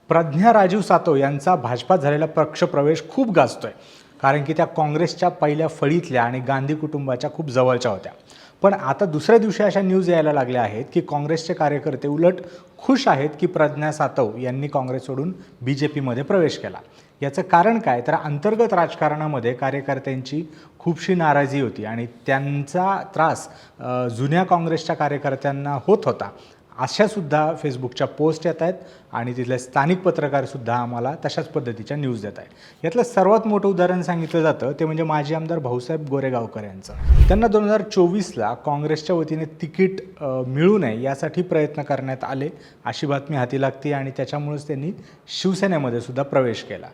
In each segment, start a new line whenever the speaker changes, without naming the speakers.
प्रज्ञा राजीव सातव यांचा भाजपात झालेला पक्षप्रवेश खूप गाजतोय, कारण की त्या काँग्रेसच्या पहिल्या फळीतल्या आणि गांधी कुटुंबाच्या खूप जवळच्या होत्या. पण आता दुसऱ्या दिवशी अशा न्यूज यायला लागल्या आहेत की काँग्रेसचे कार्यकर्ते उलट खुश आहेत की प्रज्ञा सातव यांनी काँग्रेस सोडून BJPमध्ये प्रवेश केला. याचं कारण काय, तर अंतर्गत राजकारणामध्ये कार्यकर्त्यांची खूपशी नाराजी होती आणि त्यांचा त्रास जुन्या काँग्रेसच्या कार्यकर्त्यांना होत होता. अशासुद्धा फेसबुकच्या पोस्ट येत आहेत आणि तिथले स्थानिक पत्रकारसुद्धा आम्हाला तशाच पद्धतीच्या न्यूज देत आहेत. यातलं सर्वात मोठं उदाहरण सांगितलं जातं ते म्हणजे माजी आमदार भाऊसाहेब गोरेगावकर यांचं. त्यांना 2024ला काँग्रेसच्या वतीने तिकीट मिळू नये यासाठी प्रयत्न करण्यात आले अशी बातमी हाती लागते आणि त्याच्यामुळेच त्यांनी शिवसेनेमध्ये सुद्धा प्रवेश केला.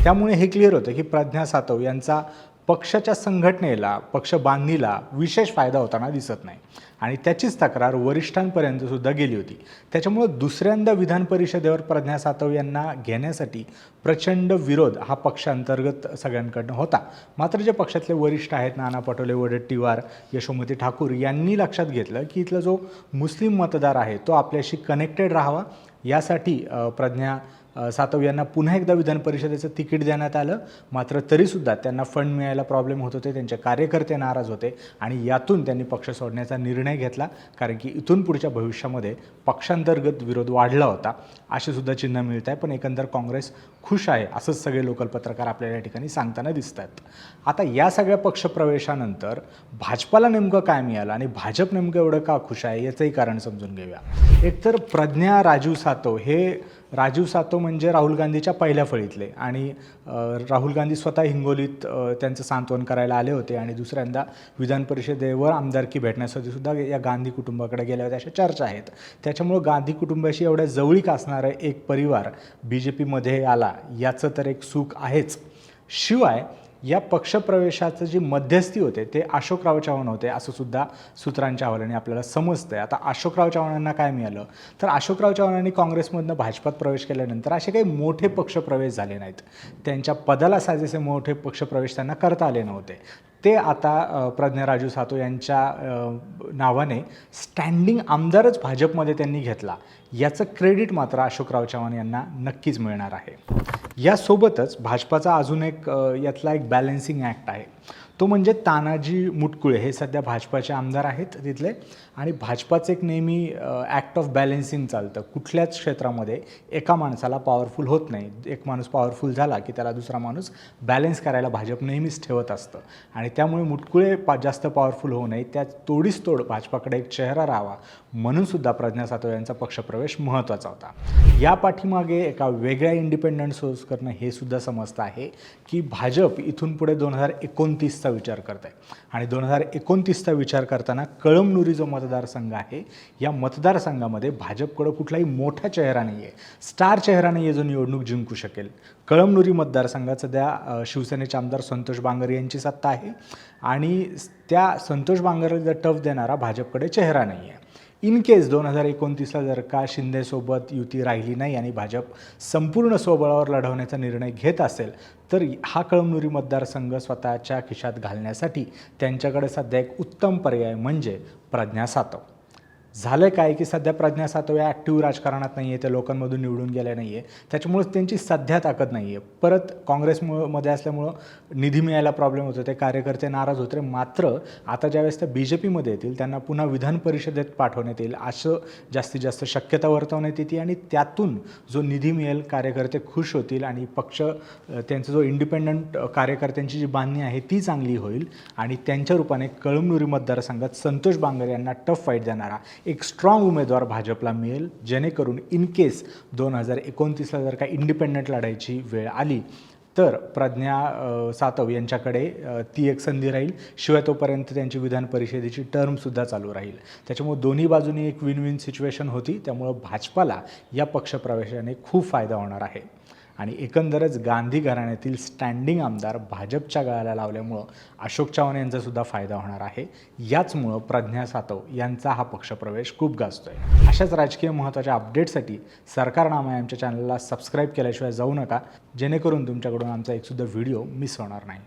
त्यामुळे हे क्लिअर होतं की प्रज्ञा सातव यांचा पक्षाच्या संघटनेला, पक्ष बांधणीला विशेष फायदा होताना दिसत नाही आणि त्याचीच तक्रार वरिष्ठांपर्यंत सुद्धा गेली होती. त्याच्यामुळे दुसऱ्यांदा विधान परिषदेवर प्रज्ञा सातव यांना घेण्यासाठी प्रचंड विरोध हा पक्षांतर्गत सगळ्यांकडनं होता. मात्र जे पक्षातले वरिष्ठ आहेत, नाना पटोले, वडेट्टीवार, यशोमती ठाकूर यांनी लक्षात घेतलं की इथला जो मुस्लिम मतदार आहे तो आपल्याशी कनेक्टेड राहावा, यासाठी प्रज्ञा सातव यांना पुन्हा एकदा विधान परिषदेचं तिकीट देण्यात आलं. मात्र तरीसुद्धा त्यांना फंड मिळायला प्रॉब्लेम होत होते, त्यांचे कार्यकर्ते नाराज होते आणि यातून त्यांनी पक्ष सोडण्याचा निर्णय घेतला, कारण की इथून पुढच्या भविष्यामध्ये पक्षांतर्गत विरोध वाढला होता असे सुद्धा चिन्ह मिळत आहे. पण एकंदर काँग्रेस खुश आहे असंच सगळे लोकल पत्रकार आपल्याला या ठिकाणी सांगताना दिसत आहेत. आता या सगळ्या पक्षप्रवेशानंतर भाजपाला नेमकं काय मिळालं आणि भाजप नेमकं एवढं का खुश आहे याचंही कारण समजून घेऊया. एकतर प्रज्ञा राजीव सातव राजीव सातव म्हणजे राहुल गांधीच्या पहिल्या फळीतले आणि राहुल गांधी स्वतः हिंगोलीत त्यांचं सांत्वन करायला आले होते आणि दुसऱ्यांदा विधान परिषदेवर आमदारकी भेटण्यासाठी सुद्धा या गांधी कुटुंबाकडे गेल्या होत्या अशा चर्चा आहेत. त्याच्यामुळं गांधी कुटुंबाशी एवढ्या जवळीक असणारा एक परिवार BJPमध्ये आला याचं तर एक सुख आहेच. शिवाय या पक्षप्रवेशाचं जी मध्यस्थी होते ते अशोकराव चव्हाण होते असं सुद्धा सूत्रांच्या हवाल्याने आपल्याला समजतं आहे. आता अशोकराव चव्हाणांना काय मिळालं, तर अशोकराव चव्हाणांनी काँग्रेसमधनं भाजपात प्रवेश केल्यानंतर असे काही मोठे पक्षप्रवेश झाले नाहीत. त्यांच्या पदाला साजेसे मोठे पक्षप्रवेश त्यांना करता आले नव्हते. ते आता प्रज्ञा राजीव सातव यांच्या नावाने स्टँडिंग आमदारच भाजपमध्ये त्यांनी घेतला, याचं क्रेडिट मात्र अशोकराव चव्हाण यांना नक्कीच मिळणार आहे. यासोबतच भाजपाचा अजून एक यातला एक बॅलन्सिंग ॲक्ट आहे, तो म्हणजे तानाजी मुटकुळे. हे सध्या भाजपाचे आमदार आहेत तिथले आणि भाजपाचं एक नेहमी ॲक्ट ऑफ बॅलन्सिंग चालतं. कुठल्याच क्षेत्रामध्ये एका माणसाला पॉवरफुल होत नाही. एक माणूस पॉवरफुल झाला की त्याला दुसरा माणूस बॅलन्स करायला भाजप नेहमीच ठेवत असतं आणि त्यामुळे मुटकुळे जास्त पॉवरफुल होऊ नये, त्या तोडीस तोड भाजपाकडे एक चेहरा राहावा म्हणून सुद्धा प्रज्ञा सातव यांचा पक्षप्रवेश महत्त्वाचा होता. या पाठीमागे एका वेगळ्या इंडिपेंडंट सोर्सकडनं हे सुद्धा समजतं आहे की भाजप इथून पुढे 2029चा विचार करत आहे आणि 2029चा विचार करताना कळमनुरी जो मतदारसंघ आहे, या मतदारसंघामध्ये भाजपकडं कुठलाही मोठा चेहरा नाही आहे, स्टार चेहरा नाही आहे जो निवडणूक जिंकू शकेल. कळमनुरी मतदारसंघात सध्या शिवसेनेचे आमदार संतोष बांगर यांची सत्ता आहे आणि त्या संतोष बांगरला टफ देणारा भाजपकडे चेहरा नाही आहे. इन केस 2029ला जर का शिंदेसोबत युती राहिली नाही आणि भाजप संपूर्ण स्वबळावर लढवण्याचा निर्णय घेत असेल, तर हा कळमनुरी मतदारसंघ स्वतःच्या खिशात घालण्यासाठी त्यांच्याकडे सध्या एक उत्तम पर्याय म्हणजे प्रज्ञा सातव. झालं काय की सध्या प्रज्ञा सातव या ॲक्टिव्ह राजकारणात नाही आहे, त्या लोकांमधून निवडून गेल्या नाही आहे, त्याच्यामुळे त्यांची सध्या ताकद नाही आहे. परत काँग्रेसमध्ये असल्यामुळं निधी मिळायला प्रॉब्लेम होतो, ते कार्यकर्ते नाराज होते. मात्र आता ज्यावेळेस त्या BJPमध्ये येतील त्यांना पुन्हा विधान परिषदेत पाठवण्यात येईल असं जास्तीत जास्त शक्यता वर्तवण्यात येते आणि त्यातून जो निधी मिळेल कार्यकर्ते खुश होतील आणि पक्ष त्यांचा जो इंडिपेंडंट कार्यकर्त्यांची जी बांधणी आहे ती चांगली होईल आणि त्यांच्या रूपाने कळमनुरी मतदारसंघात संतोष बांगर यांना टफ फाईट देणारा एक स्ट्रॉंग उमेदवार भाजपला मिळेल, जेणेकरून इन केस 2029ला जर का इंडिपेंडंट लढायची वेळ आली तर प्रज्ञा सातव यांच्याकडे ती एक संधी राहील. शिवाय तोपर्यंत त्यांची विधान परिषदेची टर्मसुद्धा चालू राहील. त्याच्यामुळे दोन्ही बाजूनी एक विन विन सिच्युएशन होती. त्यामुळं भाजपाला या पक्षप्रवेशाने खूप फायदा होणार आहे आणि एकंदरच गांधी घराण्यातील स्टँडिंग आमदार भाजपच्या गळाला लावल्यामुळं अशोक चव्हाण यांचासुद्धा फायदा होणार आहे. याचमुळं प्रज्ञा सातव यांचा हा पक्षप्रवेश खूप गाजतोय. अशाच राजकीय महत्त्वाच्या अपडेटसाठी सरकारनामा आमच्या चॅनलला सबस्क्राईब केल्याशिवाय जाऊ नका, जेणेकरून तुमच्याकडून आमचा एकसुद्धा व्हिडिओ मिस होणार नाही.